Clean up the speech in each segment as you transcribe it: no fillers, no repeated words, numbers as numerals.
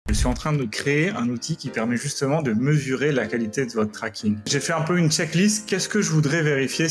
Je suis en train de créer un outil qui permet justement de mesurer la qualité de votre tracking. J'ai fait un peu une checklist. Qu'est-ce que je voudrais vérifier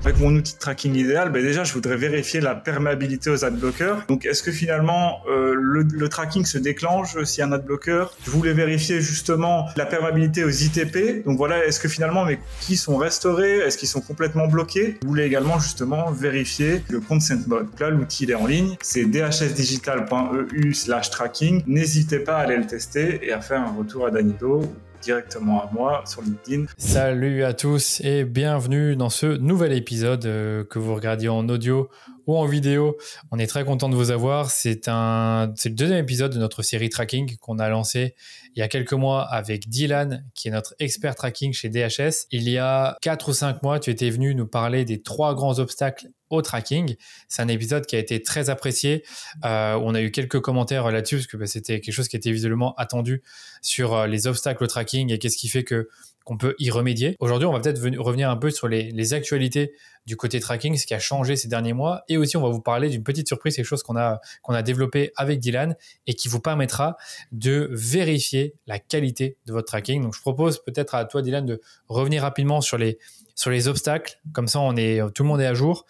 avec mon outil de tracking idéal? Déjà, je voudrais vérifier la perméabilité aux adblockers. Donc, est-ce que finalement, le tracking se déclenche s'il y a un adblocker? Je voulais vérifier justement la perméabilité aux ITP. Donc voilà, est-ce que finalement mes cookies sont restaurés? Est-ce qu'ils sont complètement bloqués? Je voulais également justement vérifier le consent mode. Donc là, l'outil il est en ligne. C'est dhsdigital.eu/tracking. N'hésitez pas à aller le tester et à faire un retour à Danilo directement à moi sur LinkedIn. Salut à tous et bienvenue dans ce nouvel épisode que vous regardiez en audio ou en vidéo. On est très content de vous avoir. C'est le deuxième épisode de notre série tracking qu'on a lancé il y a quelques mois avec Dylan, qui est notre expert tracking chez DHS. Il y a 4 ou 5 mois, tu étais venu nous parler des 3 grands obstacles au tracking. C'est un épisode qui a été très apprécié. On a eu quelques commentaires là-dessus parce que c'était quelque chose qui était visuellement attendu sur les obstacles au tracking et qu'est-ce qui fait qu'on peut y remédier. Aujourd'hui, on va peut-être revenir un peu sur les actualités du côté tracking, ce qui a changé ces derniers mois. Et aussi, on va vous parler d'une petite surprise, quelque chose qu'on a développé avec Dylan et qui vous permettra de vérifier la qualité de votre tracking. Donc, je propose peut-être à toi, Dylan, de revenir rapidement sur les obstacles. Comme ça, tout le monde est à jour.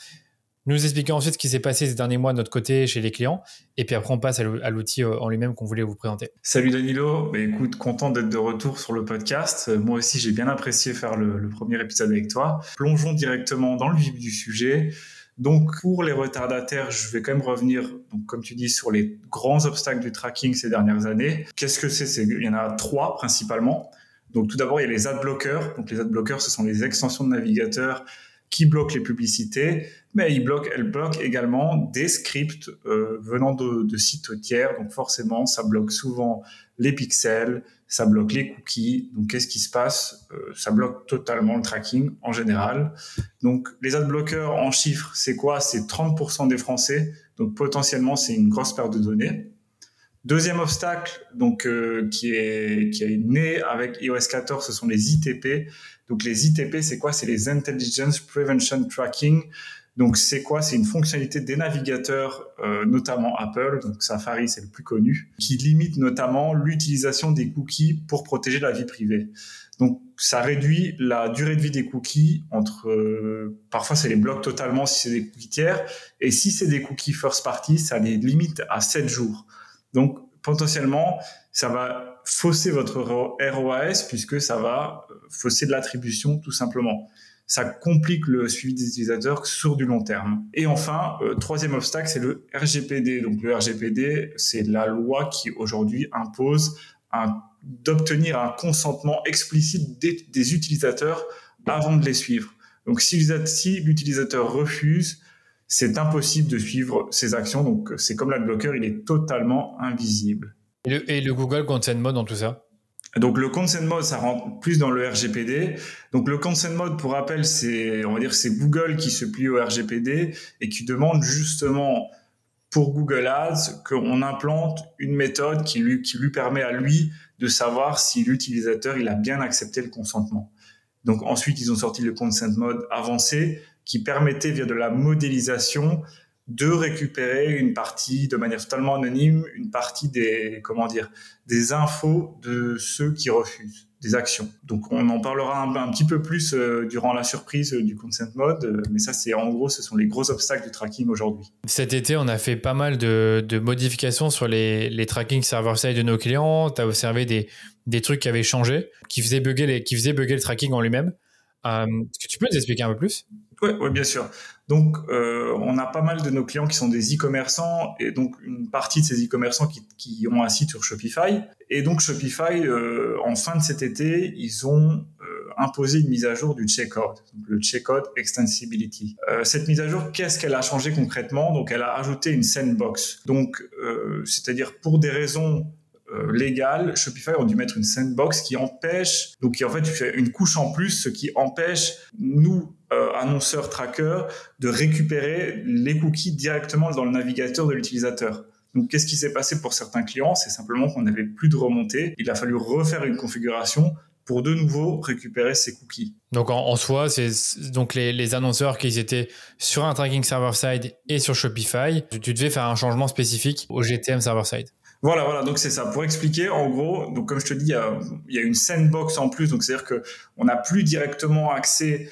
Nous expliquer ensuite ce qui s'est passé ces derniers mois de notre côté chez les clients. Et puis après, on passe à l'outil en lui-même qu'on voulait vous présenter. Salut Danilo. Écoute, content d'être de retour sur le podcast. Moi aussi, j'ai bien apprécié faire le premier épisode avec toi. Plongeons directement dans le vif du sujet. Donc, pour les retardataires, je vais quand même revenir, donc, comme tu dis, sur les grands obstacles du tracking ces dernières années. Qu'est-ce que c'est? Il y en a 3 principalement. Donc, tout d'abord, il y a les adblockers. Donc, les adblockers, ce sont les extensions de navigateurs qui bloquent les publicités, mais elles bloquent également des scripts venant de sites tiers. Donc forcément, ça bloque souvent les pixels, ça bloque les cookies. Donc qu'est-ce qui se passe? Ça bloque totalement le tracking en général. Donc les adblockers en chiffres, c'est quoi? C'est 30% des Français. Donc potentiellement, c'est une grosse perte de données. Deuxième obstacle, donc qui est né avec iOS 14, ce sont les ITP. Donc les ITP, c'est quoi? C'est les Intelligence Prevention Tracking. Donc c'est quoi? C'est une fonctionnalité des navigateurs, notamment Apple, donc Safari c'est le plus connu, qui limite notamment l'utilisation des cookies pour protéger la vie privée. Donc ça réduit la durée de vie des cookies parfois ça les bloque totalement si c'est des cookies tiers, et si c'est des cookies first party, ça les limite à 7 jours. Donc, potentiellement, ça va fausser votre ROAS puisque ça va fausser de l'attribution tout simplement. Ça complique le suivi des utilisateurs sur du long terme. Et enfin, troisième obstacle, c'est le RGPD. Donc, le RGPD, c'est la loi qui aujourd'hui impose d'obtenir un consentement explicite des utilisateurs avant de les suivre. Donc, si l'utilisateur refuse, c'est impossible de suivre ses actions. Donc, c'est comme l'adblocker, il est totalement invisible. Et le Google Consent Mode dans tout ça? Donc, le Consent Mode, ça rentre plus dans le RGPD. Donc, le Consent Mode, pour rappel, c'est Google qui se plie au RGPD et qui demande justement pour Google Ads qu'on implante une méthode qui lui permet à lui de savoir si l'utilisateur, il a bien accepté le consentement. Donc, ensuite, ils ont sorti le Consent Mode avancé qui permettait, via de la modélisation, de récupérer une partie, de manière totalement anonyme, une partie des infos de ceux qui refusent, des actions. Donc, on en parlera un petit peu plus durant la surprise du Consent Mode, mais ça, ce sont les gros obstacles du tracking aujourd'hui. Cet été, on a fait pas mal de modifications sur les tracking server-side de nos clients. Tu as observé des trucs qui avaient changé, qui faisaient bugger le tracking en lui-même. Est-ce que tu peux nous expliquer un peu plus? Oui, bien sûr. Donc, on a pas mal de nos clients qui sont des e-commerçants et donc une partie de ces e-commerçants qui ont un site sur Shopify. Et donc, Shopify, en fin de cet été, ils ont imposé une mise à jour du checkout, donc le checkout extensibility. Cette mise à jour, qu'est-ce qu'elle a changé concrètement? Donc, elle a ajouté une sandbox. Donc, c'est-à-dire pour des raisons légales, Shopify ont dû mettre une sandbox qui empêche, donc qui en fait fait une couche en plus, ce qui empêche nous, annonceurs trackers, de récupérer les cookies directement dans le navigateur de l'utilisateur. Donc qu'est-ce qui s'est passé pour certains clients? C'est simplement qu'on n'avait plus de remontée. Il a fallu refaire une configuration pour de nouveau récupérer ces cookies. Donc en soi, c'est donc les annonceurs qui étaient sur un tracking server-side et sur Shopify, tu devais faire un changement spécifique au GTM server-side. Voilà. Donc c'est ça. Pour expliquer, en gros, donc comme je te dis, il y a une sandbox en plus. Donc c'est-à-dire que on n'a plus directement accès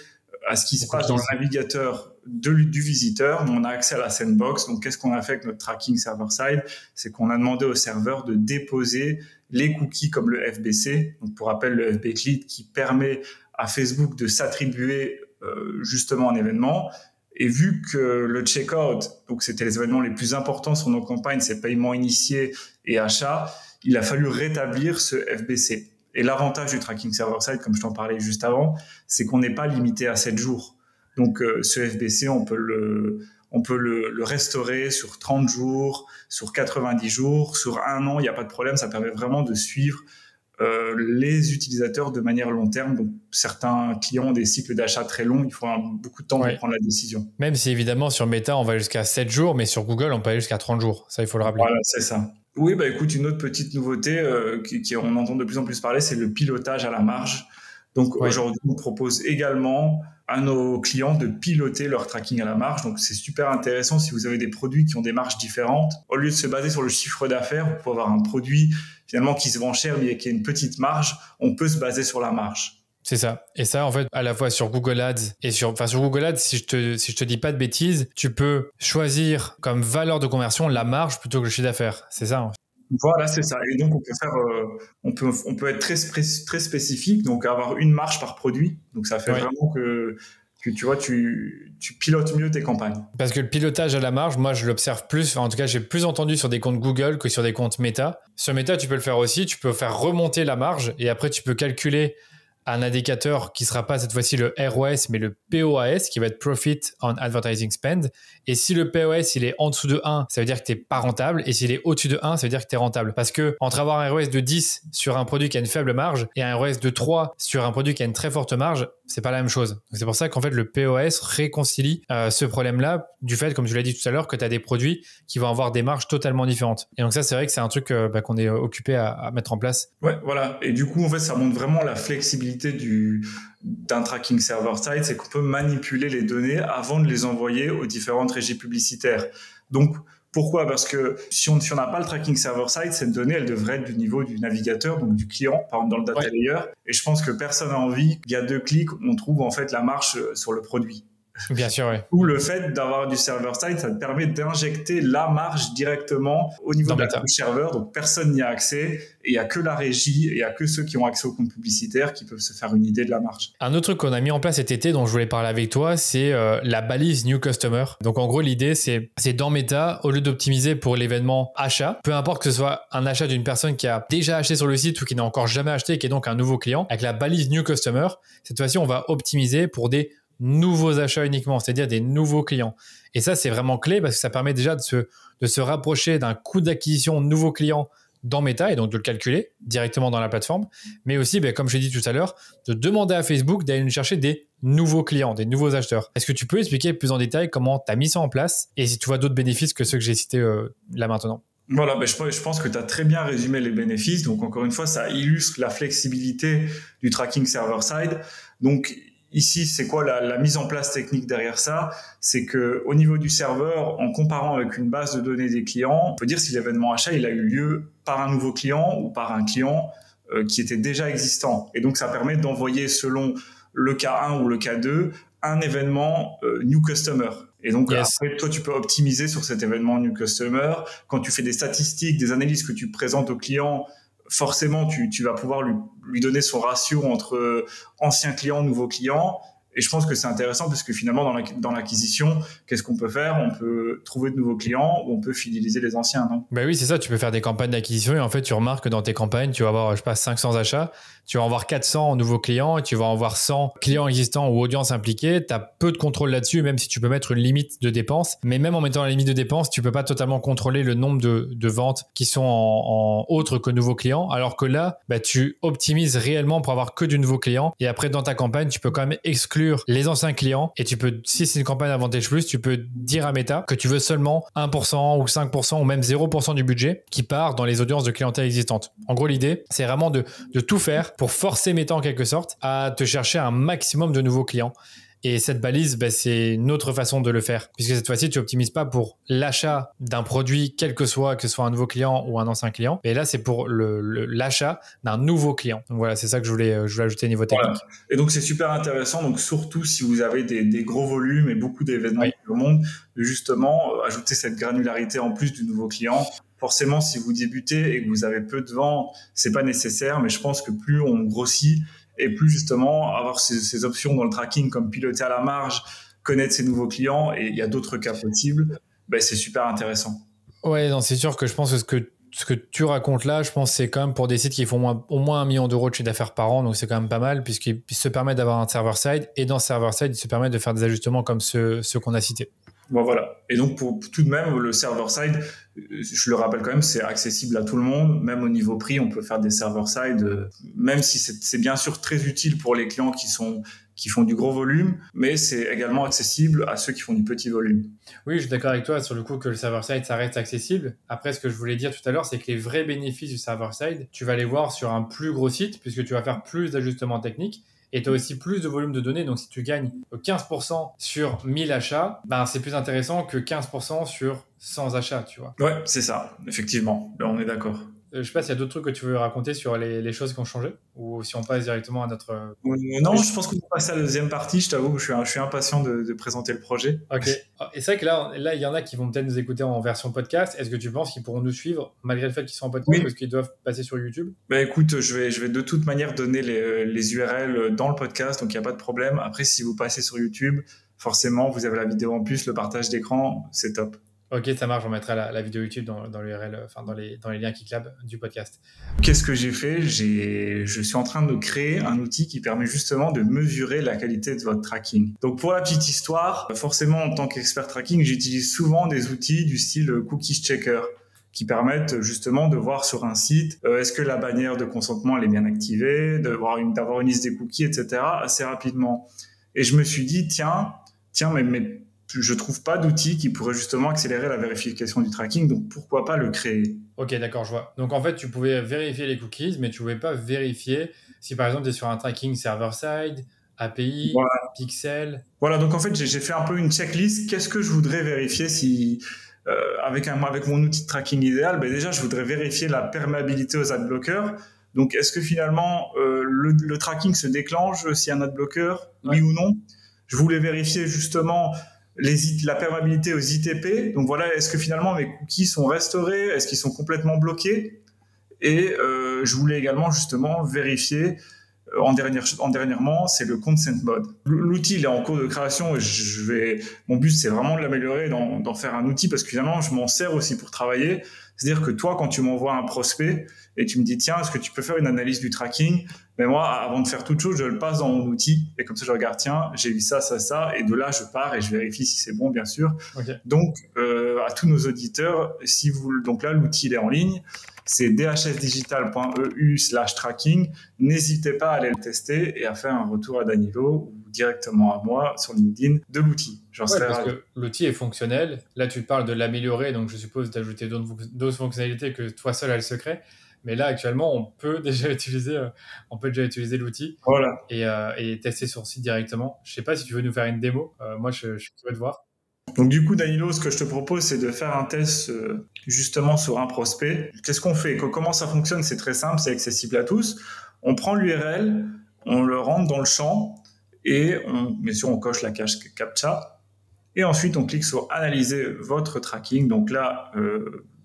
à ce qui se passe dans le navigateur du visiteur, mais on a accès à la sandbox. Donc qu'est-ce qu'on a fait avec notre tracking server-side? C'est qu'on a demandé au serveur de déposer les cookies comme le FBC. Donc pour rappel, le FBCLID qui permet à Facebook de s'attribuer justement un événement. Et vu que le checkout, donc c'était les événements les plus importants sur nos campagnes, c'est paiements initiés et achats, il a fallu rétablir ce FBC. Et l'avantage du tracking server-side, comme je t'en parlais juste avant, c'est qu'on n'est pas limité à 7 jours. Donc ce FBC, on peut le restaurer sur 30 jours, sur 90 jours, sur 1 an, il n'y a pas de problème. Ça permet vraiment de suivre les utilisateurs de manière long terme. Donc, certains clients ont des cycles d'achat très longs. Il faut beaucoup de temps pour prendre la décision. Même si évidemment sur Meta, on va jusqu'à 7 jours, mais sur Google, on peut aller jusqu'à 30 jours. Ça, il faut le rappeler. Voilà, c'est ça. Oui, écoute, une autre petite nouveauté on entend de plus en plus parler, c'est le pilotage à la marge. Donc, aujourd'hui, on propose également à nos clients de piloter leur tracking à la marge. Donc, c'est super intéressant si vous avez des produits qui ont des marges différentes. Au lieu de se baser sur le chiffre d'affaires, vous pouvez avoir un produit finalement qui se vend cher mais qui a une petite marge. On peut se baser sur la marge. C'est ça. Et ça, en fait, à la fois sur Google Ads et sur Google Ads, si je te dis pas de bêtises, tu peux choisir comme valeur de conversion la marge plutôt que le chiffre d'affaires. C'est ça, en fait. Voilà, c'est ça. Et donc, on peut être très spécifique, donc avoir une marge par produit. Donc, ça fait vraiment que tu vois, tu pilotes mieux tes campagnes. Parce que le pilotage à la marge, moi, je l'observe plus. En tout cas, j'ai plus entendu sur des comptes Google que sur des comptes Meta. Sur Meta, tu peux le faire aussi. Tu peux faire remonter la marge et après, tu peux calculer un indicateur qui sera pas cette fois-ci le ROS, mais le POAS, qui va être Profit on Advertising Spend. Et si le POS, il est en dessous de 1, ça veut dire que tu n'es pas rentable. Et s'il est au-dessus de 1, ça veut dire que tu es rentable. Parce que entre avoir un ROS de 10 sur un produit qui a une faible marge et un ROS de 3 sur un produit qui a une très forte marge, c'est pas la même chose. Donc c'est pour ça qu'en fait, le POS réconcilie ce problème-là du fait, comme je l'ai dit tout à l'heure, que tu as des produits qui vont avoir des marges totalement différentes. Et donc ça, c'est vrai que c'est un truc qu'on est occupé à mettre en place. Ouais, voilà. Et du coup, en fait, ça montre vraiment la flexibilité d'un tracking server-side, c'est qu'on peut manipuler les données avant de les envoyer aux différentes régies publicitaires. Donc, pourquoi? Parce que si on n'a pas le tracking server-side, cette donnée, elle devrait être du niveau du navigateur, donc du client, par exemple dans le data layer. Et je pense que personne n'a envie qu'il y a 2 clics, on trouve en fait la marge sur le produit. Bien sûr, oui. Ou le fait d'avoir du server-side, ça te permet d'injecter la marge directement au niveau de la couche serveur. Donc, personne n'y a accès et il n'y a que la régie et il n'y a que ceux qui ont accès au compte publicitaire qui peuvent se faire une idée de la marge. Un autre truc qu'on a mis en place cet été dont je voulais parler avec toi, c'est la balise New Customer. Donc, en gros, l'idée, c'est dans Meta, au lieu d'optimiser pour l'événement achat, peu importe que ce soit un achat d'une personne qui a déjà acheté sur le site ou qui n'a encore jamais acheté et qui est donc un nouveau client, avec la balise New Customer, cette fois-ci, on va optimiser pour des nouveaux achats uniquement, c'est-à-dire des nouveaux clients. Et ça, c'est vraiment clé parce que ça permet déjà de se rapprocher d'un coût d'acquisition de nouveaux clients dans Meta et donc de le calculer directement dans la plateforme. Mais aussi, comme j'ai dit tout à l'heure, de demander à Facebook d'aller chercher des nouveaux clients, des nouveaux acheteurs. Est-ce que tu peux expliquer plus en détail comment tu as mis ça en place et si tu vois d'autres bénéfices que ceux que j'ai cités là maintenant? Voilà, je pense que tu as très bien résumé les bénéfices. Donc, encore une fois, ça illustre la flexibilité du tracking server-side. Donc, ici, c'est quoi la mise en place technique derrière ça? C'est que au niveau du serveur, en comparant avec une base de données des clients, on peut dire si l'événement achat il a eu lieu par un nouveau client ou par un client qui était déjà existant. Et donc, ça permet d'envoyer selon le cas 1 ou le cas 2 un événement New Customer. Et donc, après, toi, tu peux optimiser sur cet événement New Customer. Quand tu fais des statistiques, des analyses que tu présentes au client, forcément, tu vas pouvoir lui donner son ratio entre anciens clients, nouveaux clients. Et je pense que c'est intéressant parce que finalement, dans l'acquisition, qu'est-ce qu'on peut faire? On peut trouver de nouveaux clients ou on peut fidéliser les anciens, non? Oui, c'est ça. Tu peux faire des campagnes d'acquisition et en fait, tu remarques que dans tes campagnes, tu vas avoir, 500 achats, tu vas avoir 400 nouveaux clients et tu vas avoir 100 clients existants ou audiences impliquées. Tu as peu de contrôle là-dessus, même si tu peux mettre une limite de dépenses. Mais même en mettant la limite de dépenses, tu peux pas totalement contrôler le nombre de ventes qui sont en autre que nouveaux clients. Alors que là, tu optimises réellement pour avoir que du nouveau client. Et après, dans ta campagne, tu peux quand même exclure les anciens clients et tu peux, si c'est une campagne Advantage Plus, tu peux dire à Meta que tu veux seulement 1% ou 5% ou même 0% du budget qui part dans les audiences de clientèle existantes. En gros, l'idée, c'est vraiment de tout faire pour forcer Meta en quelque sorte à te chercher un maximum de nouveaux clients. Et cette balise, c'est une autre façon de le faire. Puisque cette fois-ci, tu n'optimises pas pour l'achat d'un produit, que ce soit un nouveau client ou un ancien client. Et là, c'est pour l'achat d'un nouveau client. Donc voilà, c'est ça que je voulais ajouter niveau technique. Voilà. Et donc, c'est super intéressant. Donc, surtout si vous avez des gros volumes et beaucoup d'événements Oui. dans le monde, de justement ajouter cette granularité en plus du nouveau client. Forcément, si vous débutez et que vous avez peu de ventes, c'est pas nécessaire. Mais je pense que plus on grossit et plus justement avoir ces options dans le tracking comme piloter à la marge, connaître ses nouveaux clients, et il y a d'autres cas possibles, c'est super intéressant. Ouais, non, c'est sûr que je pense que ce que tu racontes là, je pense que c'est quand même pour des sites qui font au moins 1 million d'euros de chiffre d'affaires par an, donc c'est quand même pas mal puisqu'ils se permettent d'avoir un server-side, et dans ce server-side, ils se permettent de faire des ajustements comme ceux qu'on a cités. Bon, voilà. Et donc, pour tout de même, le server-side, je le rappelle quand même, c'est accessible à tout le monde. Même au niveau prix, on peut faire des server-side, même si c'est bien sûr très utile pour les clients qui font du gros volume, mais c'est également accessible à ceux qui font du petit volume. Oui, je suis d'accord avec toi sur le coup que le server-side, ça reste accessible. Après, ce que je voulais dire tout à l'heure, c'est que les vrais bénéfices du server-side, tu vas les voir sur un plus gros site, puisque tu vas faire plus d'ajustements techniques. Et tu as aussi plus de volume de données. Donc, si tu gagnes 15% sur 1000 achats, c'est plus intéressant que 15% sur 100 achats, tu vois. Ouais, c'est ça, effectivement. Là, on est d'accord. Je sais pas s'il y a d'autres trucs que tu veux raconter sur les choses qui ont changé, ou si on passe directement à notre... Non, je pense qu'on va passer à la deuxième partie. Je t'avoue que je suis impatient de présenter le projet. Ok. Et c'est vrai que là, il y en a qui vont peut-être nous écouter en version podcast. Est-ce que tu penses qu'ils pourront nous suivre malgré le fait qu'ils sont en podcast, Oui. ou est-ce qu'ils doivent passer sur YouTube? Écoute, je vais de toute manière donner les URL dans le podcast, donc il n'y a pas de problème. Après, si vous passez sur YouTube, forcément, vous avez la vidéo en plus, le partage d'écran, c'est top. Ok, ça marche, on mettra la vidéo YouTube dans l'URL, enfin dans les liens GitLab du podcast. Qu'est-ce que j'ai fait? Je suis en train de créer un outil qui permet justement de mesurer la qualité de votre tracking. Donc pour la petite histoire, forcément en tant qu'expert tracking, j'utilise souvent des outils du style Cookies Checker qui permettent justement de voir sur un site est-ce que la bannière de consentement elle est bien activée, d'avoir une liste des cookies, etc. assez rapidement. Et je me suis dit tiens, mais je trouve pas d'outil qui pourrait justement accélérer la vérification du tracking, donc pourquoi pas le créer? Ok, d'accord, je vois. Donc en fait, tu pouvais vérifier les cookies, mais tu pouvais pas vérifier si par exemple tu es sur un tracking server-side, API, Voilà. pixel. Voilà, donc en fait, j'ai fait un peu une checklist. Qu'est-ce que je voudrais vérifier si avec mon outil de tracking idéal? Déjà, je voudrais vérifier la perméabilité aux adblockers. Donc, est-ce que finalement le tracking se déclenche s'il y a un adblocker, oui ou non? Je voulais vérifier justement la perméabilité aux ITP. Donc voilà, est-ce que finalement mes cookies sont restaurés? Est-ce qu'ils sont complètement bloqués? Et je voulais également justement vérifier dernièrement, c'est le consent mode. L'outil il est en cours de création et mon but c'est vraiment de l'améliorer, d'en faire un outil parce que finalement je m'en sers aussi pour travailler. C'est-à-dire que toi, quand tu m'envoies un prospect et tu me dis tiens, est-ce que tu peux faire une analyse du tracking? Mais moi, avant de faire toute chose, je le passe dans mon outil et comme ça je regarde tiens, j'ai vu ça, et de là je pars et je vérifie si c'est bon, bien sûr. Okay. Donc à tous nos auditeurs, donc là l'outil il est en ligne. C'est dhsdigital.eu/tracking. N'hésitez pas à aller le tester et à faire un retour à Danilo ou directement à moi sur LinkedIn de l'outil. Parce que l'outil est fonctionnel. Là, tu parles de l'améliorer, donc je suppose d'ajouter d'autres fonctionnalités que toi seul a le secret. Mais là, actuellement, on peut déjà utiliser l'outil et tester sur site directement. Je ne sais pas si tu veux nous faire une démo. Moi, je suis curieux de voir. Donc du coup, Danilo, ce que je te propose, c'est de faire un test justement sur un prospect. Qu'est-ce qu'on fait? Comment ça fonctionne? C'est très simple, c'est accessible à tous. On prend l'URL, on le rentre dans le champ et bien sûr, on coche la case CAPTCHA. Et ensuite, on clique sur « Analyser votre tracking ». Donc là,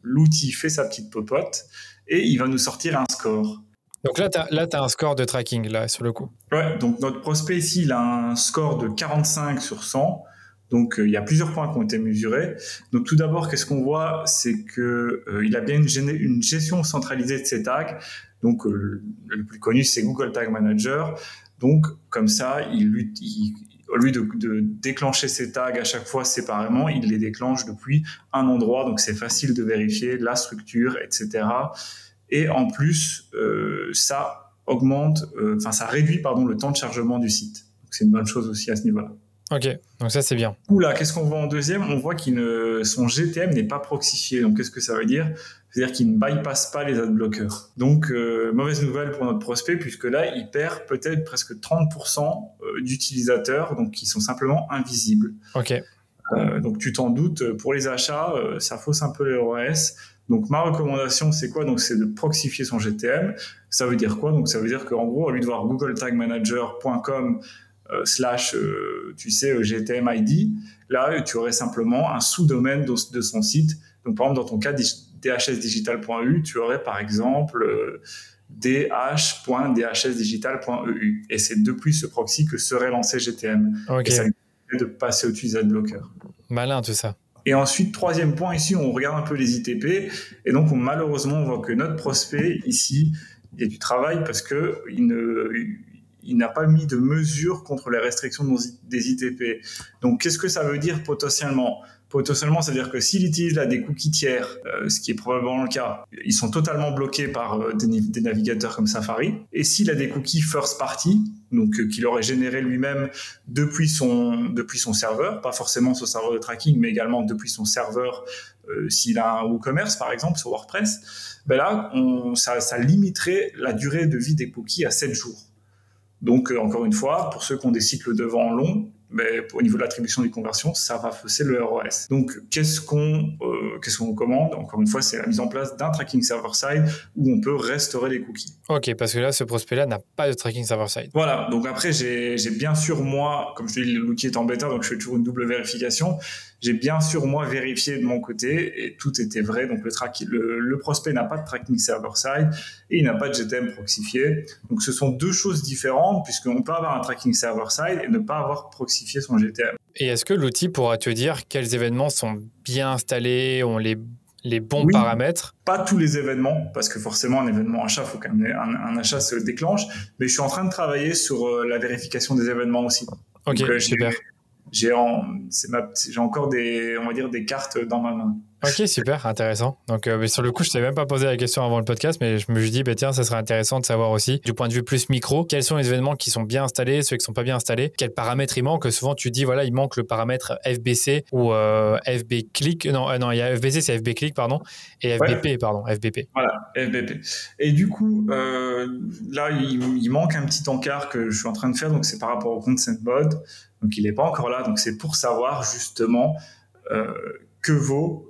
l'outil fait sa petite popote et il va nous sortir un score. Donc là, tu as un score de tracking là, sur le coup. Ouais, donc notre prospect ici, il a un score de 45 sur 100. Donc, il y a plusieurs points qui ont été mesurés. Donc, tout d'abord, qu'est-ce qu'on voit? C'est qu'il a bien une gestion centralisée de ses tags. Donc, le plus connu, c'est Google Tag Manager. Donc, comme ça, au lieu de déclencher ses tags à chaque fois séparément, il les déclenche depuis un endroit. Donc, c'est facile de vérifier la structure, etc. Et en plus, ça réduit le temps de chargement du site. Donc, c'est une bonne chose aussi à ce niveau-là. Ok, donc ça c'est bien. Du coup, là, qu'est-ce qu'on voit en deuxième? On voit son GTM n'est pas proxifié. Donc, qu'est-ce que ça veut dire? C'est-à-dire qu'il ne bypasse pas les adblockers. Donc, mauvaise nouvelle pour notre prospect, puisque là, il perd peut-être presque 30% d'utilisateurs, donc qui sont simplement invisibles. Ok. Donc, tu t'en doutes, pour les achats, ça fausse un peu les ROAS. Donc, ma recommandation, c'est quoi? Donc, c'est de proxifier son GTM. Ça veut dire quoi? Donc, ça veut dire qu'en gros, au lieu de voir googletagmanager.com /GTM ID, là, tu aurais simplement un sous-domaine de son site. Donc, par exemple, dans ton cas, dhsdigital.eu, tu aurais par exemple dh.dhsdigital.eu. Et c'est depuis ce proxy que serait lancé GTM. Ok. Et ça lui permet de passer au-dessus des adblockers. Malin tout ça. Et ensuite, troisième point, ici, on regarde un peu les ITP. Et donc, malheureusement, on voit que notre prospect, ici, il y a du travail parce qu'il n'a pas mis de mesures contre les restrictions des ITP. Donc, qu'est-ce que ça veut dire potentiellement? Potentiellement, c'est-à-dire que s'il utilise là des cookies tiers, ce qui est probablement le cas, ils sont totalement bloqués par des navigateurs comme Safari. Et s'il a des cookies first party, donc qu'il aurait généré lui-même depuis son serveur, pas forcément son serveur de tracking, mais également depuis son serveur, s'il a un WooCommerce par exemple sur WordPress, ben là, ça limiterait la durée de vie des cookies à 7 jours. Donc, encore une fois, pour ceux qui ont des cycles de vente longs, mais au niveau de l'attribution des conversions, ça va fausser le ROAS. Donc, qu'est-ce qu'on recommande? Encore une fois, c'est la mise en place d'un tracking server-side où on peut restaurer les cookies. Ok, parce que là, ce prospect-là n'a pas de tracking server-side. Voilà, donc après, j'ai bien sûr, moi, comme je te dis, l'outil est en bêta, donc je fais toujours une double vérification. J'ai bien sûr, moi, vérifié de mon côté et tout était vrai. Donc, le prospect n'a pas de tracking server-side et il n'a pas de GTM proxifié. Donc, ce sont deux choses différentes puisqu'on peut avoir un tracking server-side et ne pas avoir proxifié son GTM. Et est-ce que l'outil pourra te dire quels événements sont bien installés, ont les bons paramètres? Pas tous les événements, parce que forcément, un événement achat, il faut quand même un achat se déclenche. Mais je suis en train de travailler sur la vérification des événements aussi. Ok, donc, super. J'ai encore des cartes dans ma main. Ok, super, intéressant. Donc, sur le coup, je ne t'avais même pas posé la question avant le podcast, mais je me suis dit, tiens, ça serait intéressant de savoir aussi, du point de vue plus micro, quels sont les événements qui sont bien installés, ceux qui ne sont pas bien installés, quels paramètres il manque. Souvent, tu dis, voilà, il manque le paramètre FBC ou FB-click. Non, il y a FBC, c'est FB-click, pardon, et FBP, ouais. Pardon, FBP. Voilà, FBP. Et du coup, là, il manque un petit encart que je suis en train de faire, donc c'est par rapport au consent mode. Donc, il n'est pas encore là. Donc, c'est pour savoir justement que vaut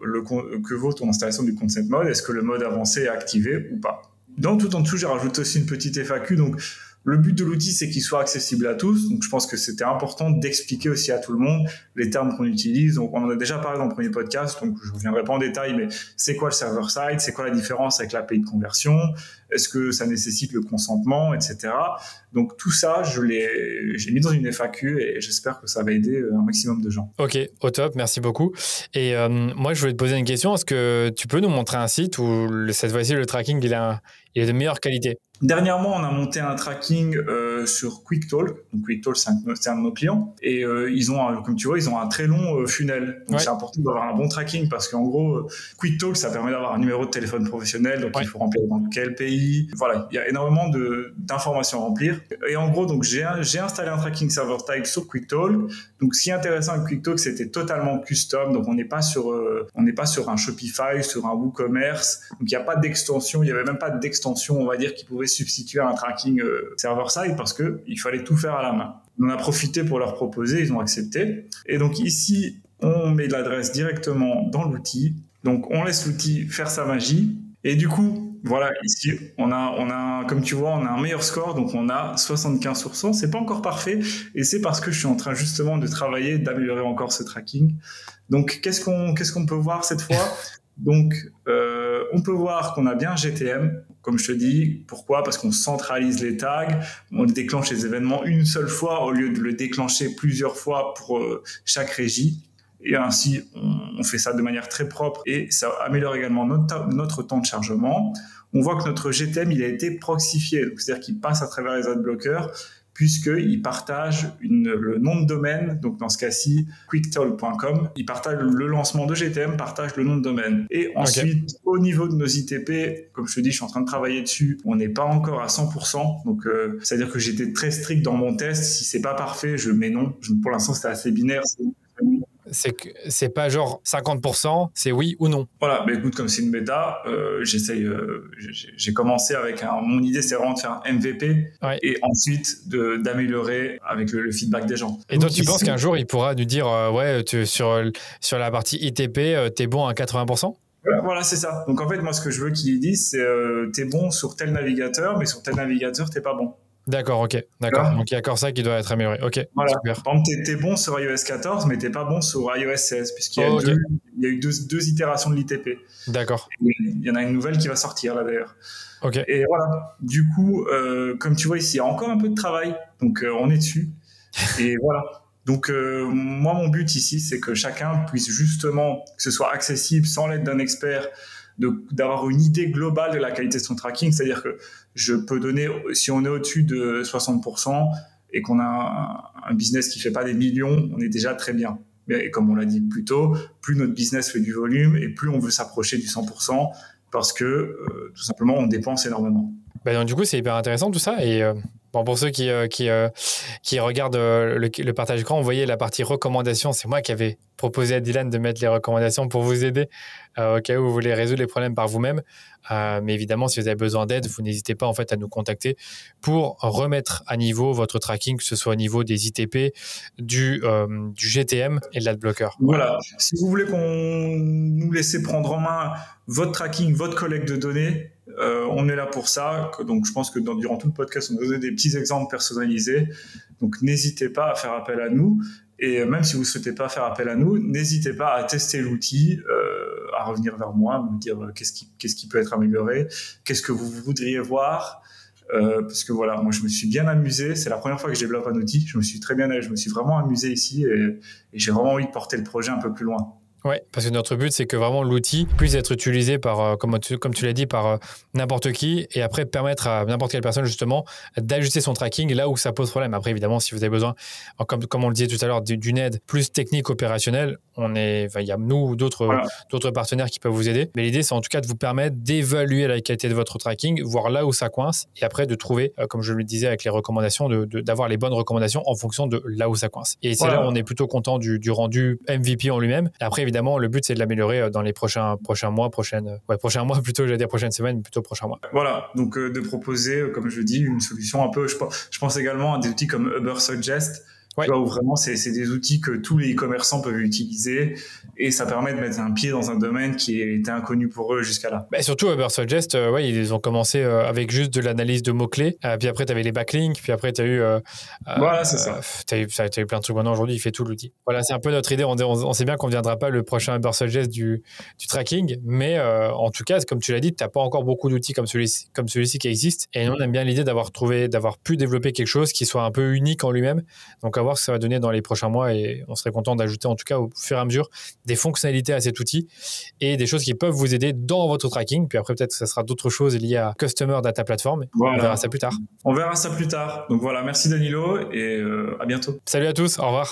ton installation du consent mode. Est-ce que le mode avancé est activé ou pas? Dans tout en dessous, j'ai rajouté aussi une petite FAQ. Donc, le but de l'outil, c'est qu'il soit accessible à tous. Donc, je pense que c'était important d'expliquer aussi à tout le monde les termes qu'on utilise. Donc, on en a déjà parlé dans le premier podcast. Donc, je ne reviendrai pas en détail, mais c'est quoi le server-side? C'est quoi la différence avec l'API de conversion? Est-ce que ça nécessite le consentement, etc. Donc, tout ça, j'ai mis dans une FAQ et j'espère que ça va aider un maximum de gens. Ok, au top, merci beaucoup. Et moi, je voulais te poser une question. Est-ce que tu peux nous montrer un site où cette fois-ci, le tracking, il est de meilleure qualité? Dernièrement, on a monté un tracking sur QuickTalk. Donc QuickTalk, c'est un de nos clients. Et comme tu vois, ils ont un très long funnel. Donc, ouais. C'est important d'avoir un bon tracking parce qu'en gros, QuickTalk, ça permet d'avoir un numéro de téléphone professionnel. Donc, ouais. Il faut remplir dans quel pays. Voilà, il y a énormément d'informations à remplir. Et en gros, donc j'ai installé un tracking server type sur QuickTalk. Donc, ce qui est intéressant avec QuickTalk, c'était totalement custom. Donc, on n'est pas sur un Shopify, sur un WooCommerce. Donc, il n'y a pas d'extension. Il n'y avait même pas d'extension, on va dire, qui pouvait substituer un tracking server-side parce qu'il fallait tout faire à la main. On a profité pour leur proposer, ils ont accepté. Et donc ici, on met l'adresse directement dans l'outil. Donc on laisse l'outil faire sa magie. Et du coup, voilà, ici, on a, comme tu vois, on a un meilleur score. Donc on a 75%. C'est pas encore parfait. Et c'est parce que je suis en train justement de travailler, d'améliorer encore ce tracking. Donc qu'est-ce qu'on peut voir cette fois? Donc, on peut voir qu'on a bien un GTM, comme je te dis. Pourquoi? Parce qu'on centralise les tags, on déclenche les événements une seule fois au lieu de le déclencher plusieurs fois pour chaque régie. Et ainsi, on fait ça de manière très propre et ça améliore également notre temps de chargement. On voit que notre GTM, il a été proxifié, donc c'est-à-dire qu'il passe à travers les adblockers. puisqu'ils partagent le nom de domaine, donc dans ce cas-ci, quicktalk.com. Ils partagent le lancement de GTM, partagent le nom de domaine. Et ensuite, au niveau de nos ITP, comme je te dis, je suis en train de travailler dessus, on n'est pas encore à 100%. Donc, c'est-à-dire que j'étais très strict dans mon test. Si c'est pas parfait, je mets non. Pour l'instant, c'était assez binaire. C'est pas genre 50%, c'est oui ou non. Voilà, mais écoute, comme c'est une bêta, j'ai commencé avec mon idée, c'est vraiment de faire un MVP et ensuite d'améliorer avec le feedback des gens. Et donc tu penses qu'un jour, il pourra nous dire, sur la partie ITP, t'es bon à 80%? Voilà, c'est ça. Donc en fait, moi, ce que je veux qu'ils disent, c'est t'es bon sur tel navigateur, mais sur tel navigateur, t'es pas bon. D'accord, ok. D'accord. Voilà. Donc, il y a encore ça qui doit être amélioré. Ok, voilà. Super. Par exemple, t'es bon sur iOS 14, mais t'es pas bon sur iOS 16, puisqu'il y a eu deux itérations de l'ITP. D'accord. Il y en a une nouvelle qui va sortir, là, d'ailleurs. Ok. Et voilà. Du coup, comme tu vois ici, il y a encore un peu de travail. Donc, on est dessus. Et voilà. Donc, moi, mon but ici, c'est que chacun puisse justement, que ce soit accessible sans l'aide d'un expert, d'avoir une idée globale de la qualité de son tracking, c'est-à-dire que je peux donner, si on est au-dessus de 60% et qu'on a un business qui fait pas des millions, on est déjà très bien. Mais comme on l'a dit plus tôt, plus notre business fait du volume et plus on veut s'approcher du 100% parce que tout simplement on dépense énormément. Donc, du coup, c'est hyper intéressant tout ça. Et bon, pour ceux qui regardent le partage d'écran, vous voyez la partie recommandations. C'est moi qui avais proposé à Dylan de mettre les recommandations pour vous aider au cas où vous voulez résoudre les problèmes par vous-même. Mais évidemment, si vous avez besoin d'aide, vous n'hésitez pas en fait à nous contacter pour remettre à niveau votre tracking, que ce soit au niveau des ITP, du GTM et de l'adblocker. Voilà. Si vous voulez qu'on nous laisse prendre en main votre tracking, votre collecte de données, on est là pour ça. Donc, je pense que durant tout le podcast, on a donné des petits exemples personnalisés. Donc, n'hésitez pas à faire appel à nous. Et même si vous ne souhaitez pas faire appel à nous, n'hésitez pas à tester l'outil, à revenir vers moi, à me dire qu'est-ce qui peut être amélioré, qu'est-ce que vous voudriez voir. Parce que voilà, moi je me suis bien amusé. C'est la première fois que je développe un outil. Je me suis vraiment amusé ici et j'ai vraiment envie de porter le projet un peu plus loin. Oui, parce que notre but, c'est que vraiment l'outil puisse être utilisé par, comme tu l'as dit, par n'importe qui et après permettre à n'importe quelle personne justement d'ajuster son tracking là où ça pose problème. Après, évidemment, si vous avez besoin, comme on le disait tout à l'heure, d'une aide plus technique opérationnelle, il y a nous ou d'autres partenaires qui peuvent vous aider. Mais l'idée, c'est en tout cas de vous permettre d'évaluer la qualité de votre tracking, voir là où ça coince et après de trouver, comme je le disais avec les recommandations, d'avoir les bonnes recommandations en fonction de là où ça coince. Et c'est là où on est plutôt content du rendu MVP en lui-même. Et après, évidemment, le but, c'est de l'améliorer dans les prochains mois, prochaines semaines, mais plutôt prochains mois. Voilà, donc de proposer, comme je dis, une solution un peu, je pense également à des outils comme Ubersuggest, tu vois, où vraiment c'est des outils que tous les e-commerçants peuvent utiliser et ça permet de mettre un pied dans un domaine qui était inconnu pour eux jusqu'à là. Bah surtout Ubersuggest, ils ont commencé avec juste de l'analyse de mots-clés, puis après tu avais les backlinks, puis après tu as eu voilà, c'est ça. Tu as eu plein de trucs. Maintenant aujourd'hui, il fait tout l'outil. Voilà, c'est un peu notre idée. On sait bien qu'on ne viendra pas le prochain Ubersuggest du tracking, mais en tout cas, comme tu l'as dit, tu n'as pas encore beaucoup d'outils comme celui-ci qui existent et nous on aime bien l'idée d'avoir pu développer quelque chose qui soit un peu unique en lui-même. Donc à voir ce que ça va donner dans les prochains mois et on serait content d'ajouter en tout cas au fur et à mesure des fonctionnalités à cet outil et des choses qui peuvent vous aider dans votre tracking. Puis après peut-être que ça sera d'autres choses liées à Customer Data Platform. Voilà. On verra ça plus tard. Donc voilà, merci Danilo et à bientôt. Salut à tous, au revoir.